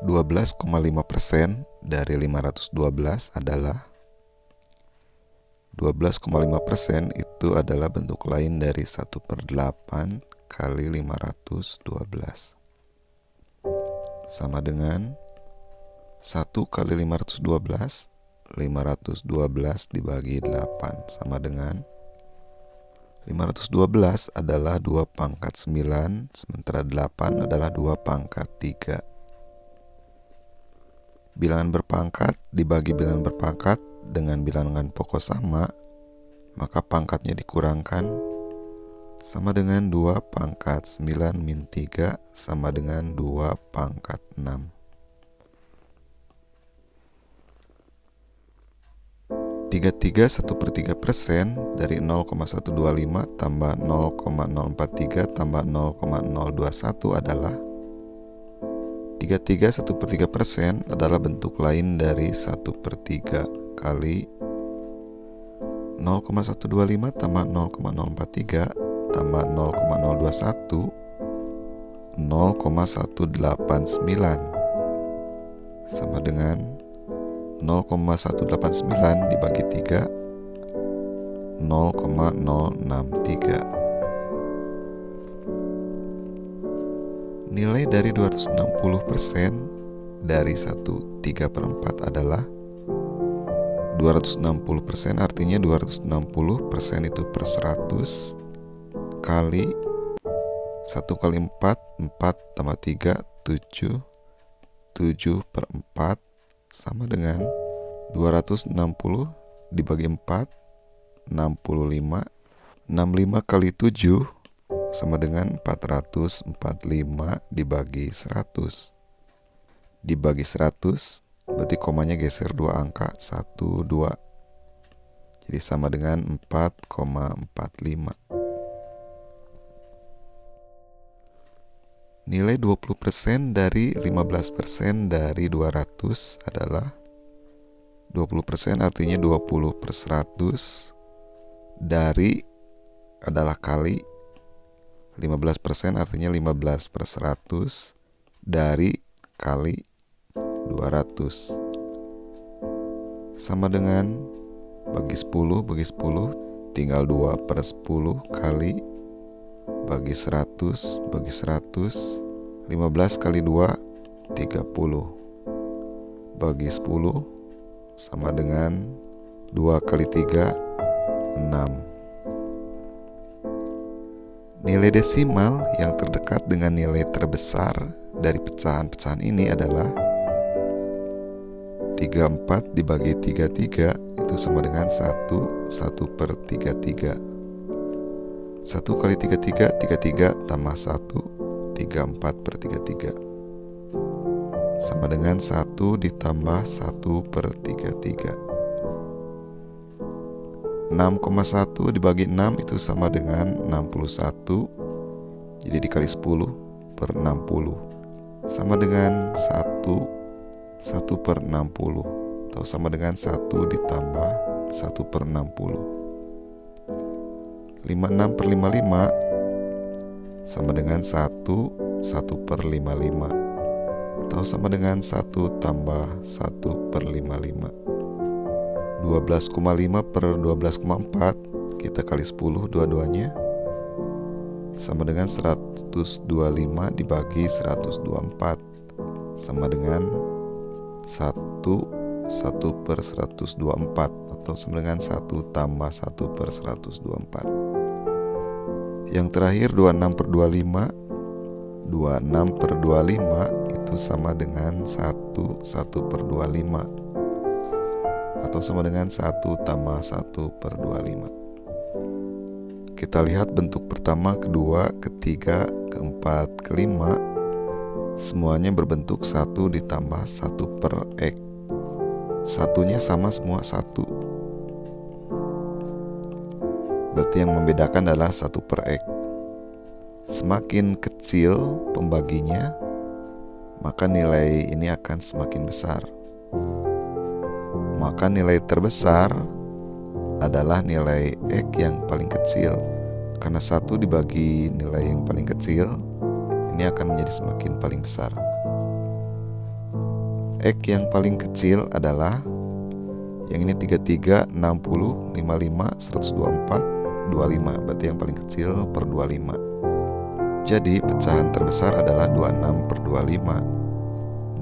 12,5% dari 512 adalah 12,5% itu adalah bentuk lain dari 1/8 kali 512. Sama dengan 1 kali 512, 512 dibagi 8 sama dengan 512 adalah 2 pangkat 9, sementara 8 adalah 2 pangkat 3. Bilangan berpangkat dibagi bilangan berpangkat dengan bilangan pokok sama, maka pangkatnya dikurangkan sama dengan 2 pangkat 9 min 3 sama dengan 2 pangkat 6. 33 1/3% dari 0,125 tambah 0,043 tambah 0,021 adalah 33 1/3% adalah bentuk lain dari 1/3 kali 0,125 tambah 0,043 tambah 0,021 0,189 sama dengan 0,189 dibagi 3 0,063. Nilai dari 260% dari 1/3/4 adalah 260%, artinya 260% itu per 100 kali 1 kali 4, 4 tambah 3, 7, 7/4 sama dengan 260 dibagi 4, 65, 65 kali 7 sama dengan 445 dibagi 100. Dibagi 100, berarti komanya geser 2 angka, 1, 2. Jadi sama dengan 4,45. Nilai 20% dari 15% dari 200 adalah 20%, artinya 20 per 100 dari adalah kali 15%, artinya 15 per 100 dari kali 200 sama dengan bagi 10 tinggal 2 per 10 kali bagi 100 bagi 100, 15 kali 2 30 bagi 10 sama dengan 2 kali 3 6. Nilai desimal yang terdekat dengan nilai terbesar dari pecahan-pecahan ini adalah 34 dibagi 33 itu sama dengan 1 1/33. 1 kali 33 33 tambah 1 34/33 sama dengan 1 ditambah 1/33. 6,1 dibagi 6 itu sama dengan 61, jadi dikali 10/60 sama dengan 1/60 atau sama dengan 1 ditambah 1/60. 56/55 sama dengan 1/55 atau sama dengan 1 tambah 1/55. 12,5/12,4 kita kali 10 dua-duanya sama dengan 125 dibagi 124 sama dengan 1/124 atau sama dengan 1 tambah 1/124. Yang terakhir 26/25. 26/25 itu sama dengan 1/1/25 atau sama dengan 1 tambah 1/25. Kita lihat bentuk pertama, kedua, ketiga, keempat, kelima, semuanya berbentuk 1 ditambah 1/x. Satunya sama semua 1. Berarti yang membedakan adalah 1/x. Semakin kecil pembaginya, maka nilai ini akan semakin besar. Maka nilai terbesar adalah nilai X yang paling kecil. Karena 1 dibagi nilai yang paling kecil, ini akan menjadi semakin paling besar. X yang paling kecil adalah yang ini 33, 60, 55, 124, 25. Berarti yang paling kecil per 25. Jadi pecahan terbesar adalah 26 per 25.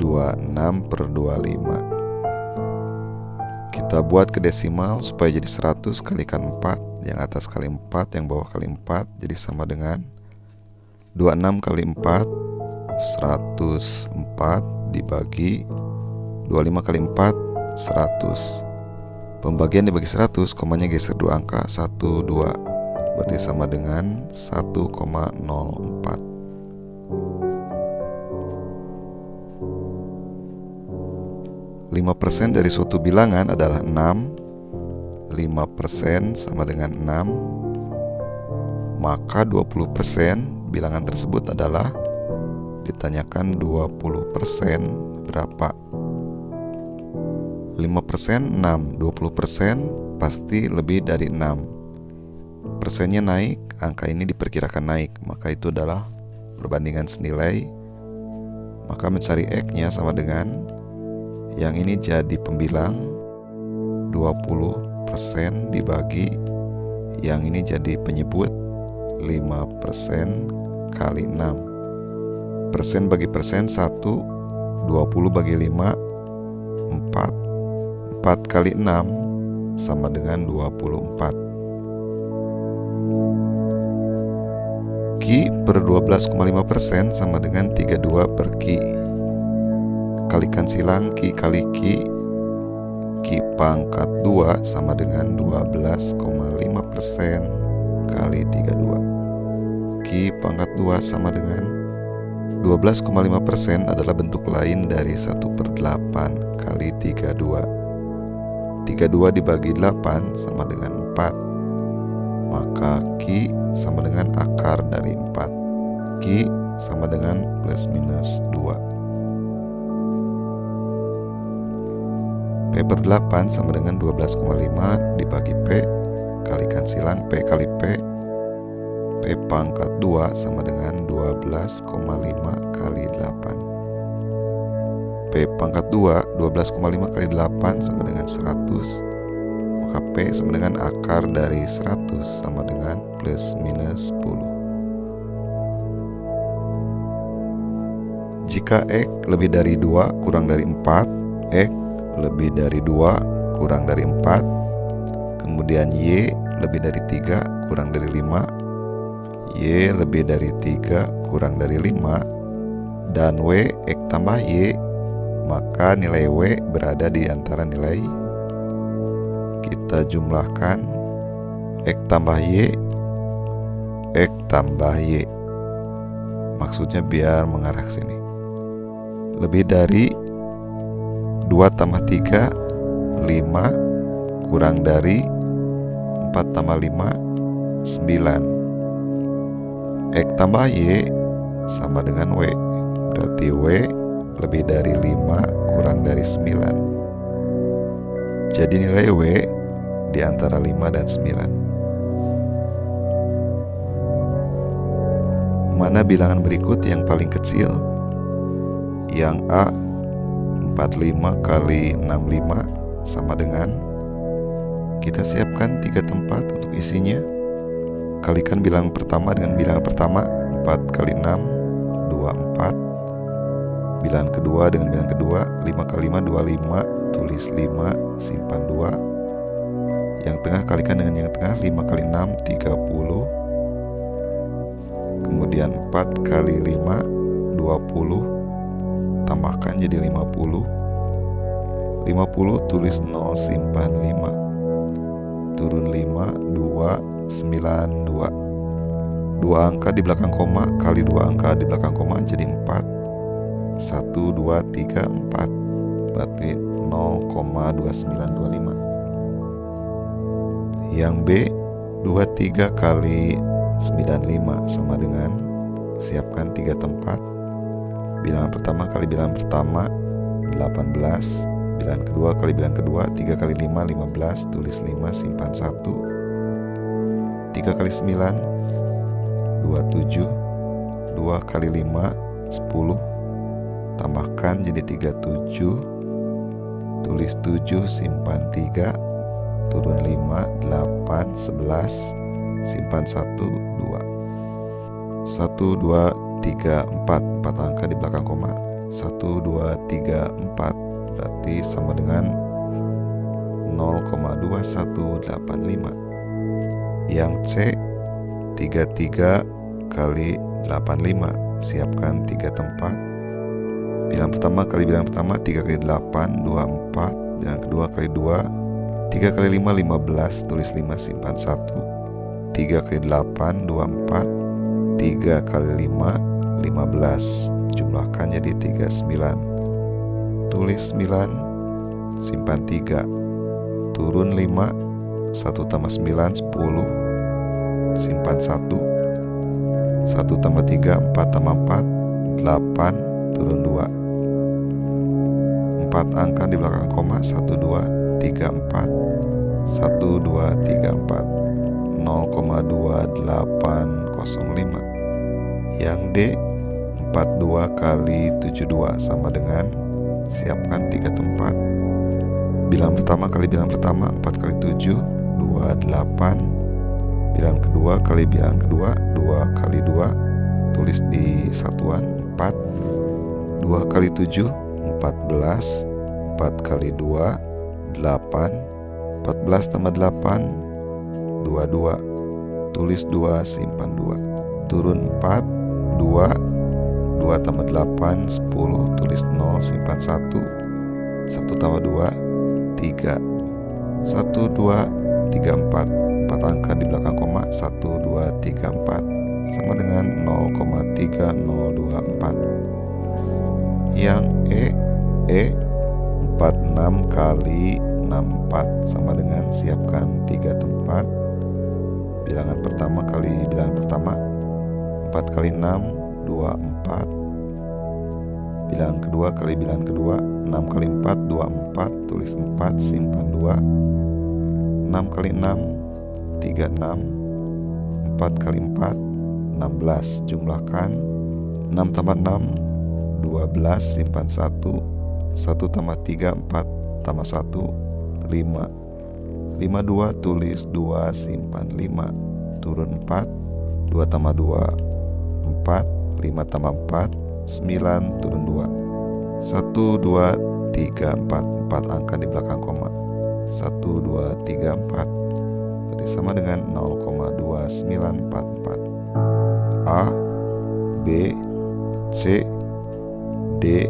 26 per 25. Kita buat ke desimal supaya jadi 100 kalikan 4. Yang atas kali 4, yang bawah kali 4. Jadi sama dengan 26 kali 4, 104 dibagi 25 kali 4, 100. Pembagian dibagi 100, komanya geser 2 angka, 1, 2. Berarti sama dengan 1,04. 5% dari suatu bilangan adalah 6. 5% sama dengan 6. Maka 20% bilangan tersebut adalah, ditanyakan 20% berapa? 5% 6, 20% pasti lebih dari 6. Persennya naik, angka ini diperkirakan naik, maka itu adalah perbandingan senilai. Maka mencari X-nya sama dengan yang ini jadi pembilang 20% dibagi yang ini jadi penyebut 5% kali 6. Persen bagi persen 1, 20 bagi 5 4. 4 kali 6 sama dengan 24. Q per 12,5% sama dengan 32 per Q. Kalikan silang Q kali Q. Q pangkat 2 sama dengan 12,5% kali 32. Q pangkat 2 sama dengan 12,5% adalah bentuk lain dari 1/8 kali 32. 32 dibagi 8 sama dengan 4. Maka Q sama dengan akar dari 4. Q sama dengan plus minus 2. P per 8 sama dengan 12,5 dibagi P. Kalikan silang P kali P. P pangkat 2 sama dengan 12,5 kali 8. P pangkat 2, 12,5 kali 8 sama dengan 100. Maka P sama dengan akar dari 100 sama dengan plus minus 10. Jika X lebih dari 2 kurang dari 4, X lebih dari 2 kurang dari 4, kemudian Y lebih dari 3 kurang dari 5, Y lebih dari 3 kurang dari 5, dan W X tambah Y, maka nilai W berada di antara nilai. Kita jumlahkan X tambah Y, X tambah Y. Maksudnya biar mengarah ke sini. Lebih dari 2 tambah 3, 5, kurang dari 4 tambah 5, 9. X tambah Y sama dengan W. Berarti W lebih dari 5 kurang dari 9. Jadi nilai W di antara 5 dan 9. Mana bilangan berikut yang paling kecil? Yang A 45 kali 65 sama dengan, kita siapkan 3 tempat untuk isinya. Kalikan bilangan pertama dengan bilangan pertama. 4 kali 6 24. Bilangan kedua dengan bilangan kedua. 5 kali 5 25. Tulis 5, simpan 2. Yang tengah kalikan dengan yang tengah. 5 kali 6 30. Kemudian 4 kali 5 20. Tambahkan jadi 50. 50 tulis 0, simpan 5. Turun 5, 2, 9, 2. 2 angka di belakang koma kali 2 angka di belakang koma jadi 4. 1, 2, 3, 4. Berarti 0,2925. Yang B 23 kali 95 sama dengan, siapkan 3 tempat. Bilangan pertama kali bilangan pertama 18. Bilangan kedua kali bilangan kedua. 3 kali 5 15. Tulis 5, simpan 1. 3 kali 9 27. 2 kali 5 10. tambahkan jadi 37, tulis 7, simpan 3, turun 5, 8, 11, simpan 1, 2. 1, 2, 3, 4, 4 angka di belakang koma. 1, 2, 3, 4, berarti sama dengan 0,2185. Yang C 33 kali 85, siapkan 3 tempat. Bilang pertama kali bilang pertama 3 kali 8, 24. Bilang kedua kali 2, 3 kali 5, 15, tulis 5, simpan 1. 3 kali 8, 24. 3 kali 5, 15. Jumlahkan jadi 39. Tulis 9, simpan 3. Turun 5, 1 tambah 9, 10. Simpan 1. 1 tambah 3, 4 tambah 4, 8. Turun 2. 4 angka di belakang koma. 1, 2, 3, 4. 1, 2, 3, 4. 0,2805. Yang D 42 kali 72 sama dengan, siapkan 3 tempat. Bilang pertama kali bilang pertama 4 kali 7, 28. Bilang kedua kali bilang kedua 2 kali 2, tulis di satuan 4. 2 kali 7, 14. 4 kali 2, 8. 14 tambah 8, 22. Tulis 2, simpan 2. Turun 4, 2. 2 tambah 8, 10. Tulis 0, simpan 1. 1 tambah 2, 3. 1, 2, 3, 4. 4 angka di belakang koma. 1, 2, 3, 4 sama dengan 0,3024. Yang E 46 kali 64 sama dengan, siapkan 3 tempat. Bilangan pertama kali bilangan pertama 4 kali 6, 24. Bilangan kedua kali bilangan kedua 6 kali 4, 24. Tulis 4, simpan 2. 6 kali 6, 36. 4 kali 4, 16. Jumlahkan 6 tambah 6, 12. Simpan 1. 1 tambah 3, 4 tambah 1, 5. 52. Tulis 2, simpan 5. Turun 4. 2 tambah 2, 4. 5 tambah 4, 9. Turun 2. 1, 2, 3, 4. 4 angka di belakang koma. 1, 2, 3, 4. Berarti sama dengan 0,2944. A, B, C, D,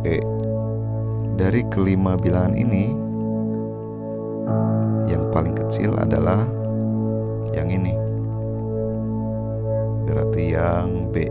E. Dari kelima bilangan ini, yang paling kecil adalah yang ini, berarti yang B.